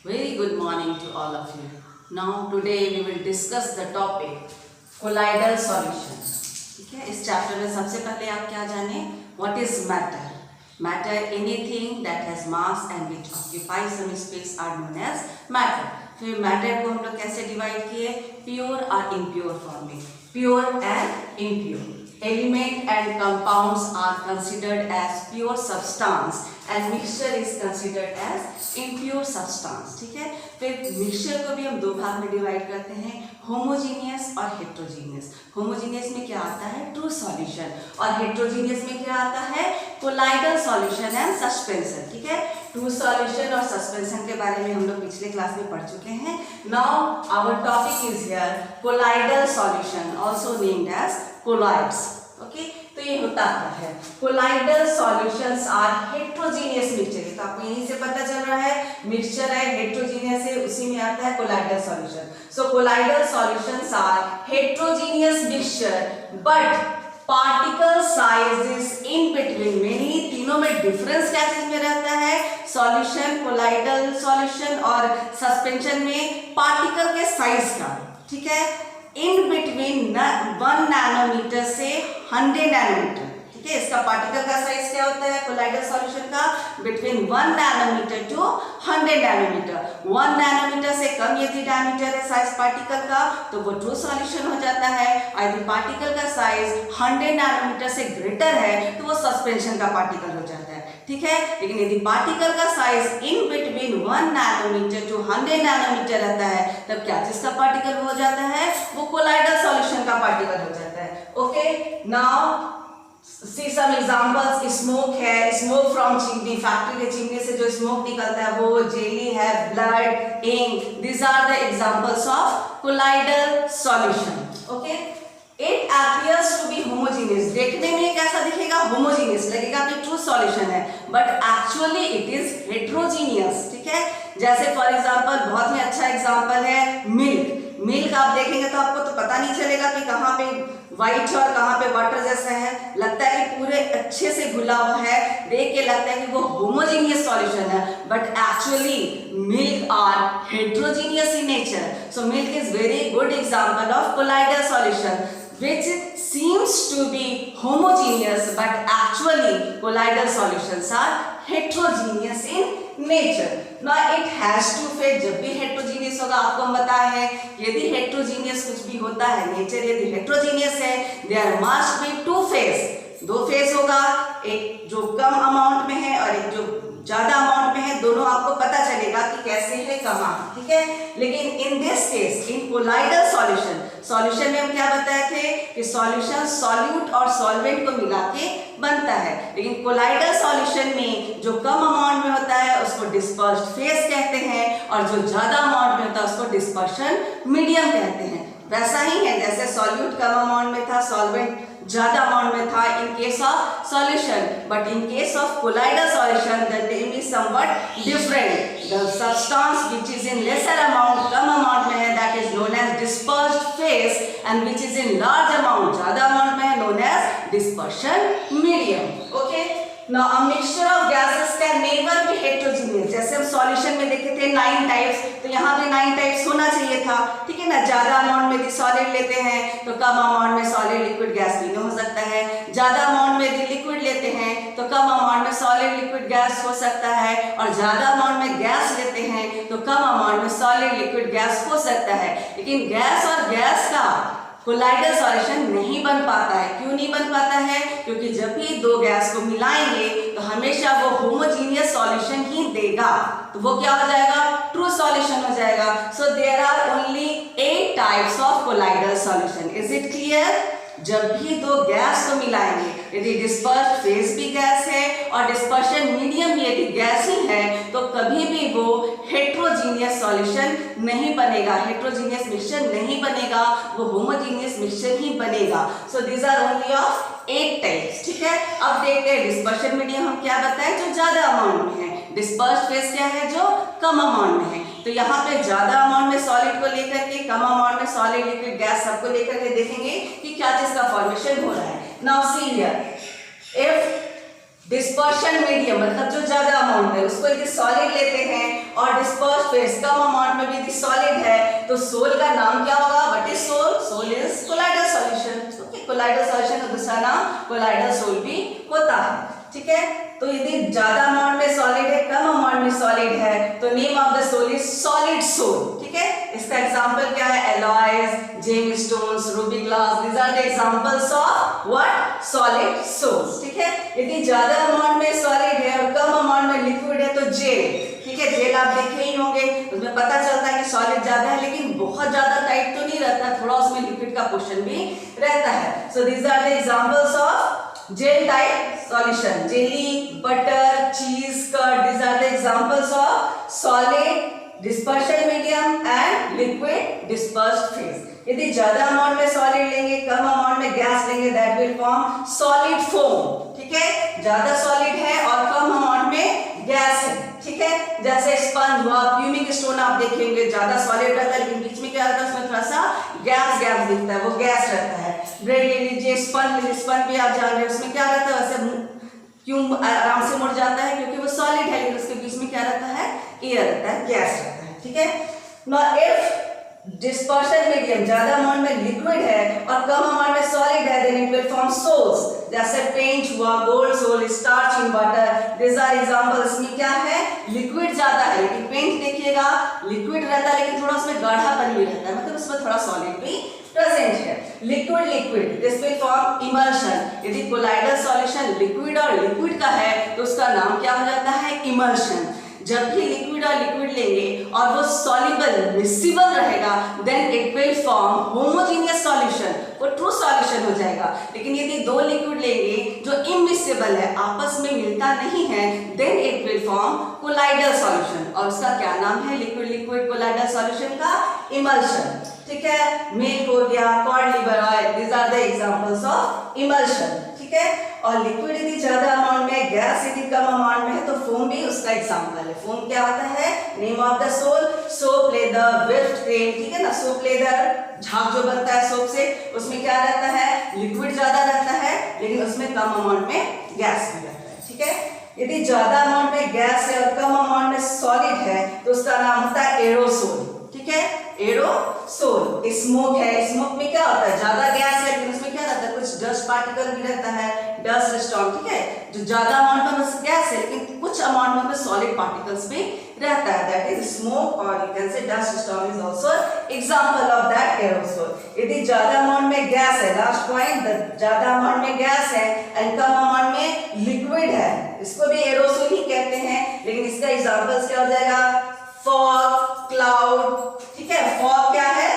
Very good morning to all of you. Now today we will discuss the topic colloidal solution. ठीक है, इस chapter में सबसे पहले आप क्या जाने? What is matter? Matter anything that has mass and which occupies some space are known as matter. फिर मैटर को हम लोग कैसे डिवाइड किए? प्योर और इम्प्योर फॉर्म में. Pure and impure. Element and compounds are considered as pure substance and mixture is considered as impure substance. ठीक है, फिर मिक्सचर को भी हम दो भाग में डिवाइड करते हैं, होमोजीनियस और हेट्रोजीनियस. होमोजीनियस में क्या आता है? True solution. और हेट्रोजीनियस में क्या आता है? Colloidal solution and suspension. ठीक है, ट्रू सॉल्यूशन और सस्पेंशन के बारे में हम लोग पिछले क्लास में पढ़ चुके हैं. Now our topic is here colloidal solution, also named as colloids. Okay, तो ये होता क्या है? Colloidal solutions are heterogeneous mixture. तो आपको यहीं से पता चल रहा है मिक्सचर है, हेट्रोजीनियस है, उसी में आता है colloidal solution. So colloidal solutions are heterogeneous mixture but particle size is in between. Mainly तीनों में डिफरेंस क्या चीज में रहता है? सॉल्यूशन, कोलाइडल सॉल्यूशन और सस्पेंशन में पार्टिकल के साइज का. ठीक है, इन बिटवीन 1 नैनोमीटर से 100 नैनोमीटर. ठीक है, इसका पार्टिकल का साइज क्या होता है कोलाइडल सॉल्यूशन का? Between 1 nanometre to 100 nanometre. 1 nanometre से कम यदि डायमीटर है साइज पार्टिकल का तो वो ट्रू सॉल्यूशन हो जाता है. और यदि पार्टिकल का साइज 100 नैनोमीटर से ग्रेटर है तो वो सस्पेंशन का पार्टिकल हो जाता है. ठीक है, लेकिन यदि पार्टिकल का size in between 1 nanometre to 100 nanometre रहता है तब क्या चीज का पार्टिकल हो जाता है? वो कोलाइडल सॉल्यूशन का पार्टिकल हो जाता है. Okay, now see some examples. Smoke है, स्मोक फ्रॉम चिमनी. फैक्ट्री के चिमनी से जो स्मोक निकलता है वो जेली है, blood, ink. These are the examples of colloidal solution. Okay, it appears to be homogeneous. देखने में कैसा दिखेगा? होमोजीनियस लगेगा कि ट्रू सॉल्यूशन है, but actually it is heterogeneous. ठीक है, जैसे फॉर एग्जांपल बहुत ही अच्छा एग्जांपल है मिल्क. मिल्क आप देखेंगे तो आपको तो पता नहीं चलेगा कि कहाँ पे व्हाइट और कहाँ पे वाटर जैसा है. लगता है कि पूरे अच्छे से घुला हुआ है, देख के लगता है कि वो होमोजीनियस सॉल्यूशन है, but actually milk are heterogeneous in nature. So milk is very good example of colloidal solution which seems to be homogeneous but actually colloidal solutions are heterogeneous in nature. Now it has two phase. जब भी heterogeneous होगा आपको हम बताए हैं यदि heterogeneous कुछ भी होता है नेचर यदि heterogeneous है there must be two phase. दो फेज होगा, एक जो कम अमाउंट में है और एक जो ज्यादा अमाउंट में है. दोनों आपको पता चलेगा कि कैसे है कहाँ. ठीक है, लेकिन in this case in colloidal solution में हम क्या बताए थे कि सॉल्यूशन सॉल्यूट और सॉल्वेंट को मिला के बनता है. लेकिन कोलाइडल सॉल्यूशन में जो कम अमाउंट में होता है उसको डिस्पर्स्ड फेज कहते हैं और जो ज्यादा अमाउंट में होता है उसको डिस्पर्शन मीडियम कहते हैं. वैसा ही है जैसे सॉल्यूट कम अमाउंट में था, सॉल्वेंट ज्यादा अमाउंट में था in case of solution, but in case of colloidal solution the name is somewhat different. The substance which is in lesser amount कम अमाउंट में है that is known as dispersed phase and which is in large amount ज्यादा amount में है known as dispersion medium. Okay, now a mixture of gases can never be heterogeneous. जैसे हम solution में देखे थे 9 टाइप्स, तो यहाँ पे 9 टाइप्स होना चाहिए था. ठीक है ना, ज्यादा अमाउंट में यदि सॉलिड लेते हैं तो कम अमाउंट में सॉलिड लिक्विड गैस तीनों हो सकता है. ज्यादा अमाउंट में यदि लिक्विड लेते हैं तो कम अमाउंट में सॉलिड लिक्विड गैस हो सकता है, और ज्यादा अमाउंट में गैस लेते हैं तो कम अमाउंट में सॉलिड लिक्विड गैस हो सकता है. लेकिन गैस और गैस का कोलाइडल सॉल्यूशन नहीं बन पाता है. क्यों नहीं बन पाता है? क्योंकि जब भी दो गैस को मिलाएंगे तो हमेशा वो होमोजीनियस सॉल्यूशन ही देगा. तो वो क्या हो जाएगा? ट्रू सॉल्यूशन हो जाएगा. So there are only 8 types of colloidal solution. Is it clear? जब भी दो गैस को मिलाएंगे यदि डिस्पर्स्ड फेज भी गैस है और डिस्पर्शन मीडियम भी यदि गैस ही है तो कभी भी वो हेट्रोजीनियस सॉल्यूशन नहीं बनेगा, हेट्रोजीनियस मिक्सचर नहीं बनेगा, वो होमोजीनियस मिक्सचर ही बनेगा. So these are only of 8 types. ठीक है, अब देखते हैं डिस्पर्शन मीडियम हम क्या बताएं जो ज्यादा अमाउंट में है. डिस्पर्स्ड फेज क्या है? जो कम अमाउंट में है. तो यहाँ पे ज्यादा अमाउंट में सॉलिड को लेकर के कम अमाउंट में सॉलिड लिक्विड गैस सबको लेकर के देखेंगे कि क्या चीज का फॉर्मेशन हो रहा है. Now see here, if dispersion medium मतलब जो ज्यादा अमाउंट है उसको यदि सॉलिड लेते हैं और डिस्पर्स फेज कम अमाउंट में भी यदि सॉलिड है तो सोल का नाम क्या होगा? What is sol? Sol is colloidal solution. Okay, colloidal solution का दूसरा नाम कोलाइडल सोल भी होता है। ठीक है, तो यदि ज्यादा अमाउंट में सॉलिड है, कम अमाउंट में सॉलिड है तो name of the sol is solid sol. ठीक है, इसका एग्जांपल क्या है? Alloys, gem stones, ruby glass, these are the examples of what? Solid sols. ठीक है, यदि ज्यादा अमाउंट में सॉलिड है और कम अमाउंट में लिक्विड है तो जेल। ठीक है, जेल आप देखे ही होंगे, उसमें पता चलता है कि सॉलिड ज्यादा है लेकिन बहुत ज्यादा टाइट तो नहीं रहता, थोड़ा उसमें लिक्विड का पोर्शन भी रहता है। So these are the examples of gel type solution. Jelly, butter, cheese, curd, these are the examples of solid dispersion medium and liquid dispersed phase. यदि ज्यादा अमाउंट में सॉलिड लेंगे, कम अमाउंट में गैस लेंगे, that will form solid foam. ठीक है, ज्यादा solid है और कम अमाउंट में गैस है। ठीक है, जैसे स्पंज हुआ, प्यूमिक स्टोन आप देखेंगे ज्यादा सॉलिड रहता है लेकिन बीच में क्या रहता है? उसमें थोड़ा सा गैस गैस दिखता है, वो गैस रहता है। ब्रेड ले लीजिए, स्पंज भी आप जान रहे हैं उसमें क्या रहता है? वैसे क्यों आराम से मुड़ जाता है? क्योंकि वो सॉलिड है लेकिन उसके बीच में क्या रहता है? एयर रहता है, गैस रहता है। ठीक है, नाउ इफ डिस्पर्शन मीडियम ज्यादा अमाउंट में लिक्विड है और कम अमाउंट में सॉलिड है then it will form sols. जैसे पेंट हुआ, gold sol, starch in water, this are examples. में क्या है? लिक्विड ज्यादा है लेकिन पेंट देखिएगा लिक्विड रहता है लेकिन थोड़ा उसमें गाढ़ापन भी रहता है, मतलब उसमें थोड़ा सॉलिड भी प्रेजेंट है। Liquid liquid this will form emulsion. यदि कोलाइडल सॉल्यूशन लिक्विड और लिक्विड का है तो उसका नाम क्या हो जाता है? इमल्शन। जब भी लिक्विड और लिक्विड लेंगे और वो सॉल्युबल मिक्सिबल रहेगा then it will form homogeneous solution, वो ट्रू सॉल्यूशन हो जाएगा। लेकिन यदि दो लिक्विड लेंगे जो इमिक्सेबल है, आपस में मिलता नहीं है, then it will form colloidal solution. और उसका क्या नाम है? लिक्विड लिक्विड कोलाइडल सॉल्यूशन का इमल्शन। ठीक है, मिल्क हो गया, cod liver oil, these are the examples of emulsion. ठीक है, और लिक्विड यदि ज्यादा अमाउंट में, गैस यदि कम अमाउंट में है तो फोम भी उसका एग्जांपल है। फोम क्या होता है? Name of the sol soap lather, whipped cream. ठीक है ना, सोप लेदर झाग जो बनता है सोप से, उसमें क्या रहता है? लिक्विड ज्यादा रहता है लेकिन उसमें कम अमाउंट में गैस भी रहता है। ठीक है, यदि ज्यादा अमाउंट में गैस है और कम अमाउंट में सॉलिड है तो उसका नाम होता है एरोसोल। ठीक है, एरोसोल। स्मोक है, स्मोक में क्या होता है? ज्यादा गैस है लेकिन उसमें क्या रहता है? कुछ डस्ट पार्टिकल भी रहता है, डस्ट स्टॉर्म। ठीक है, जो ज्यादा अमाउंट में गैस है लेकिन कुछ अमाउंट में सॉलिड पार्टिकल्स भी रहता है, दैट इज स्मोक। और you can say dust storm is also example of that aerosol. यदि ज्यादा अमाउंट में गैस है, लास्ट पॉइंट, ज्यादा अमाउंट में गैस है एंड कम अमाउंट में लिक्विड है, इसको भी एरोसोल ही कहते हैं लेकिन इसका एग्जांपल्स क्या हो जाएगा? Fog, cloud. ठीक है, फॉग क्या है?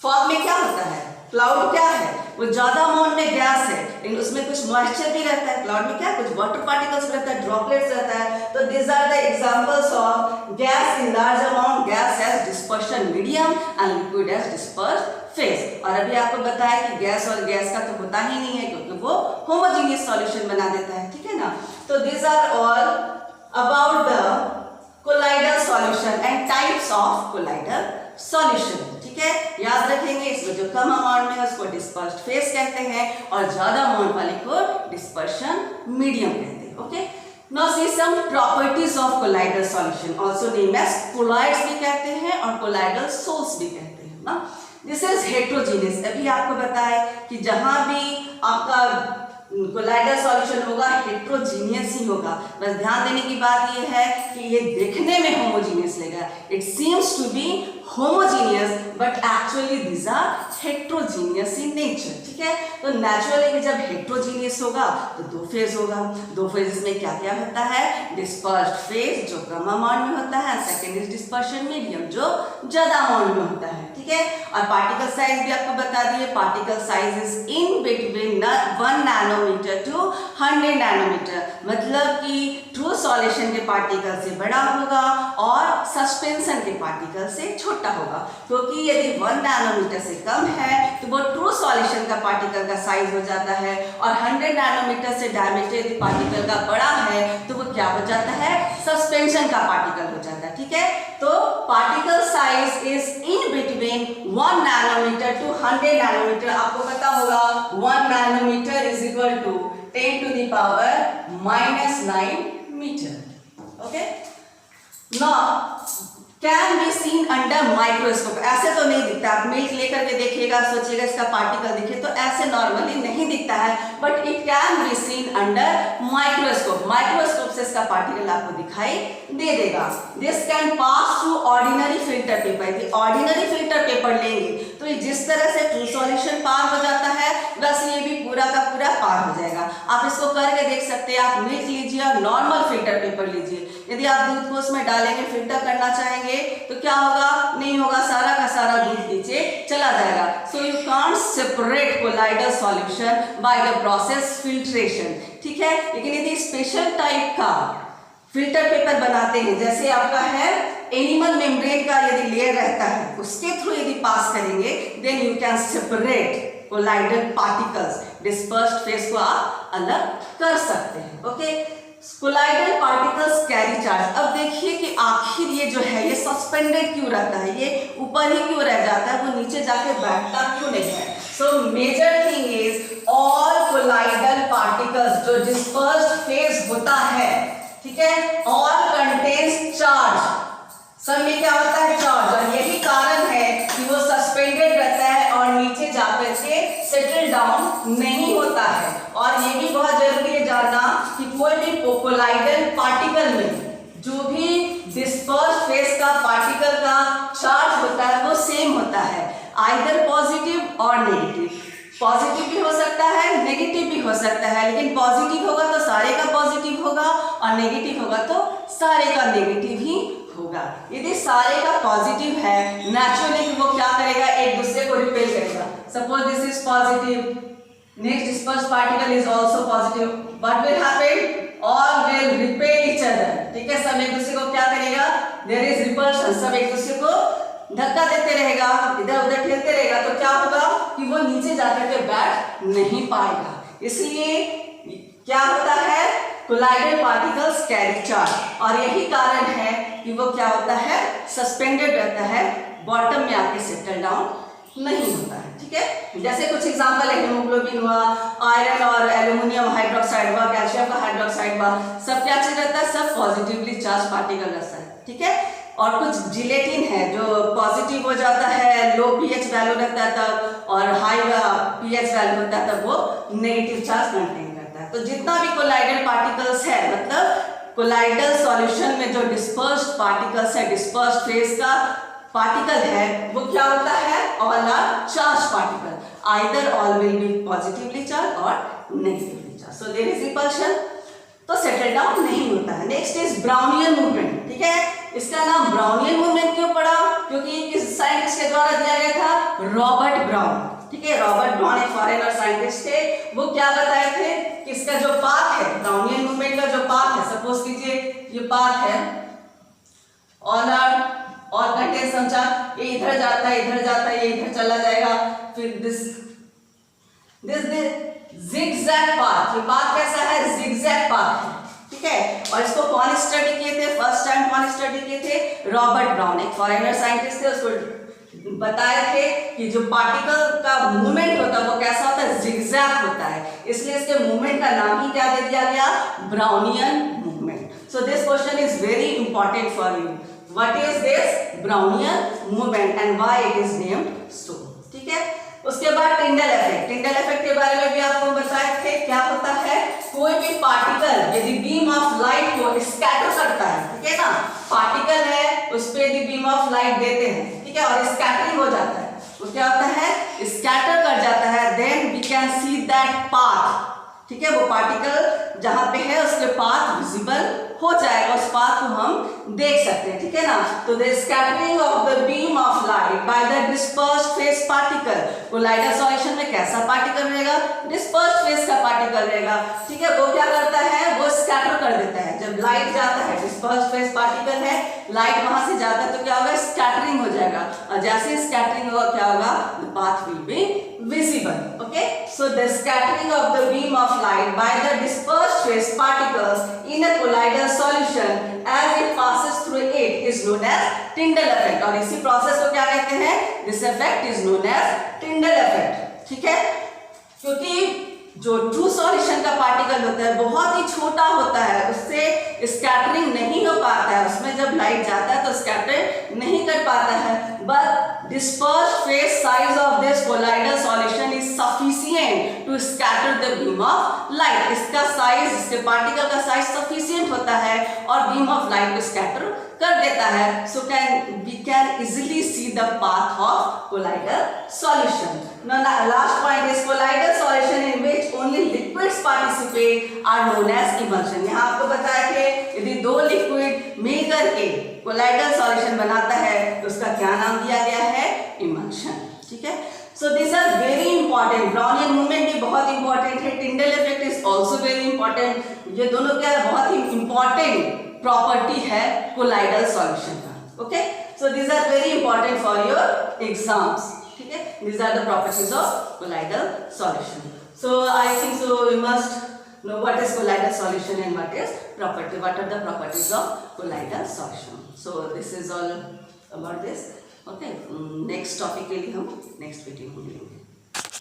फॉग में क्या होता है? क्लाउड क्या है? वो ज्यादा अमाउंट में गैस है लेकिन उसमें कुछ मॉइस्चर भी रहता है। क्लाउड में क्या? कुछ वाटर पार्टिकल्स रहता है, ड्रॉपलेट्स रहता है। तो this are the examples of gas in large amount, gas as dispersion medium and liquid as dispersed phase. और अभी आपको बताया कि गैस और गैस का तो होता ही नहीं है क्योंकि वो होमोजेनियस सॉल्यूशन बना देता है। ठीक है ना, तो this are all about the colloidal solution and types of colloidal solution. ठीक है, याद रखेंगे इसमें जो कम अमाउंट में है उसको डिस्पर्स्ड फेज कहते हैं और ज्यादा अमाउंट वाले को डिस्पर्शन मीडियम कहते हैं। Okay, now see some properties of colloidal solution, also name as colloids भी कहते हैं और कोलाइडल सोल्स भी कहते हैं ना। This is heterogeneous. अभी आपको बताया कि जहां भी आपका कोलाइडल सॉल्यूशन होगा हेट्रोजीनियस ही होगा। बस ध्यान देने की बात यह है कि ये देखने में होमोजीनियस लगेगा, it seems to be homogeneous but actually these are heterogeneous in nature. ठीक है, तो नेचुरली जब हेट्रोजीनियस होगा तो दो फेज होगा। दो फेजेस में क्या क्या होता है? डिस्पर्स्ड फेज जो कम अमाउंट में होता है, सेकेंड इज डिस्पर्शन मीडियम जो ज्यादा अमाउंट में होता है। ठीक है, और पार्टिकल साइज भी आपको बता दिए, particle size is in between 1 nanometre to 100 nanometer, मतलब कि ट्रू सॉल्यूशन के पार्टिकल से बड़ा होगा और सस्पेंशन के पार्टिकल से छोटा होगा। क्योंकि यदि 1 नैनोमीटर से कम है तो वो ट्रू सॉल्यूशन का पार्टिकल का साइज हो जाता है और 100 नैनोमीटर से डायमीटर यदि पार्टिकल का बड़ा है तो वो क्या हो जाता है? सस्पेंशन का पार्टिकल हो जाता है। ठीक है, तो particle size is in between 1 nanometre to 100 nanometer. आपको पता होगा 1 nanometer is equal to 10 to the power -9 meter. Okay, now can be seen under microscope. ऐसे तो नहीं दिखता, आप मिल्क लेकर के देखिएगा, सोचिएगा इसका पार्टिकल दिखे तो ऐसे नॉर्मली नहीं दिखता है, but it can be seen under microscope. Microscope से इसका पार्टिकल आपको दिखाई दे देगा। This can pass through ordinary filter paper. यदि ऑर्डिनरी फिल्टर पेपर लेंगे तो ये जिस तरह से ट्रू सॉल्यूशन पार हो जाता है वैसे ये भी पूरा का पूरा पार हो जाएगा। आप इसको करके देख सकते हैं। आप मिल्क लीजिए और नॉर्मल फिल्टर पेपर लीजिए, यदि आप दूध को उसमें डालेंगे, फिल्टर करना चाहेंगे तो क्या होगा? नहीं होगा, सारा का सारा दूध नीचे चला जाएगा। So you can't separate colloidal solution by the process filtration. ठीक है, लेकिन यदि स्पेशल टाइप का फिल्टर पेपर बनाते हैं, जैसे आपका है एनिमल मेम्ब्रेन का यदि लेयर रहता है, उसके थ्रू यदि पास करेंगे then you can separate colloidal particles. Dispersed phase को आप अलग कर सकते हैं। Okay, colloidal particles carry charge. अब देखिए कि आखिर ये जो है ये सस्पेंडेड क्यों रहता है, ये ऊपर ही क्यों रह जाता है, वो नीचे जाके बैठता क्यों नहीं है? So major thing is all colloidal particles जो डिस्पर्स्ड फेज होता है, ठीक है, ऑल कंटेन्स चार्ज। सब में क्या होता है? चार्ज। और यही कारण है कि वो सस्पेंडेड रहता है और नीचे जाकर के सेटल डाउन नहीं होता है। और ये भी बहुत जरूरी है जानना कि कोई भी कोलाइडल पार्टिकल में जो भी डिस्पर्स्ड फेज का पार्टिकल का चार्ज होता है वो सेम होता है, आइदर पॉजिटिव और नेगेटिव। पॉजिटिव भी हो सकता है, नेगेटिव भी हो सकता है, लेकिन पॉजिटिव होगा तो सारे का पॉजिटिव होगा और नेगेटिव होगा तो सारे का नेगेटिव ही होगा। यदि सारे का पॉजिटिव है नेचुरली वो क्या करेगा? एक दूसरे को रिपेल करेगा। Suppose this is positive, next dispersed particle is also positive, what will happen? All will repel each other. ठीक है, सब एक दूसरे को क्या करेगा? देयर इज रिपल्शन, सब एक दूसरे को धक्का देते रहेगा, इधर उधर ठेलते रहेगा, तो क्या होगा कि वो नीचे जाकर के बैठ नहीं पाएगा। इसलिए क्या होता है? कोलाइडल पार्टिकल्स कैरी चार्ज, और यही कारण है कि वो क्या होता है? सस्पेंडेड रहता है, बॉटम में आके सेटल डाउन नहीं होता है। ठीक है, जैसे कुछ एग्जांपल है, हीमोग्लोबिन हुआ, आयरन और एल्यूमिनियम हाइड्रोक्साइड हुआ, कैल्शियम का हाइड्रोक्साइड हुआ, सब क्या चीज रहता है? सब पॉजिटिवली चार्ज पार्टिकल रहता है। ठीक है, और कुछ जिलेटिन है जो पॉजिटिव हो जाता है, लो पीएच वैल्यू रहता है तब, और हाई पीएच वैल्यू होता है तब वो नेगेटिव चार्ज कंटेन करता है। तो जितना भी कोलाइडल पार्टिकल्स है, मतलब कोलाइडल सॉल्यूशन में जो डिस्पर्स्ड पार्टिकल्स है, डिस्पर्स्ड फेज का पार्टिकल है, वो क्या होता है? All are charge particle, either all will be positively charge और negatively charge. So there is repulsion, तो सेटल डाउन नहीं होता है। Next is Brownian movement. ठीक है, इसका नाम ब्राउनियन मूवमेंट क्यों पड़ा? क्योंकि किस साइंटिस्ट के द्वारा दिया गया था? Robert brown. ठीक है, रॉबर्ट ब्राउन एक फॉरेनर साइंटिस्ट थे। वो क्या बताए थे कि इसका जो पाथ है, ब्राउनियन मूवमेंट का जो पाथ है, सपोज कीजिए ये पाथ है, ऑल आर और कंटेन समझा, ये इधर जाता है, इधर जाता है, ये इधर चला जाएगा, फिर दिस जिगजैग पाथ। ये पाथ कैसा है? जिगजैग पाथ है। ठीक है, और इसको कौन स्टडी किए थे? फर्स्ट टाइम कौन स्टडी किए थे? रॉबर्ट ब्राउन, एक फॉरेनर साइंटिस्ट थे। उसको बताए थे कि जो पार्टिकल का मूवमेंट होता है वो कैसा होता है? जिगजैग होता है, इसलिए इसके मूवमेंट का नाम ही क्या दे दिया गया? Brownian movement. So this question is very important for you. What is this Brownian movement and why it is named so? ठीक है, उसके बाद टिंडल इफेक्ट। टिंडल इफेक्ट के बारे में भी आपको बताए थे। क्या होता है? कोई भी पार्टिकल यदि बीम ऑफ लाइट को स्कैटर करता है, ठीक है ना, पार्टिकल है उस पे यदि बीम ऑफ लाइट देते हैं, ठीक है, और स्कैटरिंग हो जाता है, वो क्या होता है? स्कैटर कर जाता है, then we can see that path. ठीक है, वो पार्टिकल जहां पे है उसके पाथ विजिबल हो जाएगा, उस पाथ को हम देख सकते हैं। ठीक है ना, तो the scattering of the beam of light by the dispersed phase particle. Colloidal solution में कैसा पार्टिकल रहेगा? डिस्पर्स्ड फेज का पार्टिकल रहेगा। ठीक है, वो क्या करता है? वो स्कैटर कर देता है। जब लाइट जाता है, डिस्पर्स्ड फेज पार्टिकल है, लाइट वहां से जाता है तो क्या होगा? स्कैटरिंग हो जाएगा, और जैसे स्कैटरिंग होगा क्या होगा? The path will be visible. Okay, so the scattering of the beam of light by the dispersed phase particles in a colloidal solution as it passes through it is known as Tyndall effect. और इसी process को क्या कहते हैं? This effect is known as Tyndall effect. ठीक है, क्योंकि जो ट्रू सॉल्यूशन का पार्टिकल होता है बहुत ही छोटा होता है, उससे स्कैटरिंग नहीं हो पाता है, उसमें जब लाइट जाता है तो स्कैटर नहीं कर पाता है, but dispersed phase size of this colloidal solution is sufficient to scatter the beam of light. इसका साइज, इसके पार्टिकल का साइज सफिशिएंट होता है और बीम ऑफ लाइट को स्कैटर कर देता है। So we can easily see the path of colloidal solution. Now last point is colloidal solution in which only liquids participate are known as emulsion। यहाँ आपको बताया कि यदि दो लिक्विड मिलकर के colloidal solution बनाता है तो उसका क्या नाम दिया गया है? emulsion। ठीक है, so these are very important। Brownian movement भी बहुत important है, Tyndall effect is also very important। ये दोनों क्या बहुत ही important प्रॉपर्टी है colloidal solution का। okay, so these are very important for your exams। ठीक है, these are the properties of colloidal solution। so I think so we must know what is colloidal solution and what is property, what are the properties of colloidal solution। so this is all about this। okay, next topic के लिए हम next video में मिलेंगे।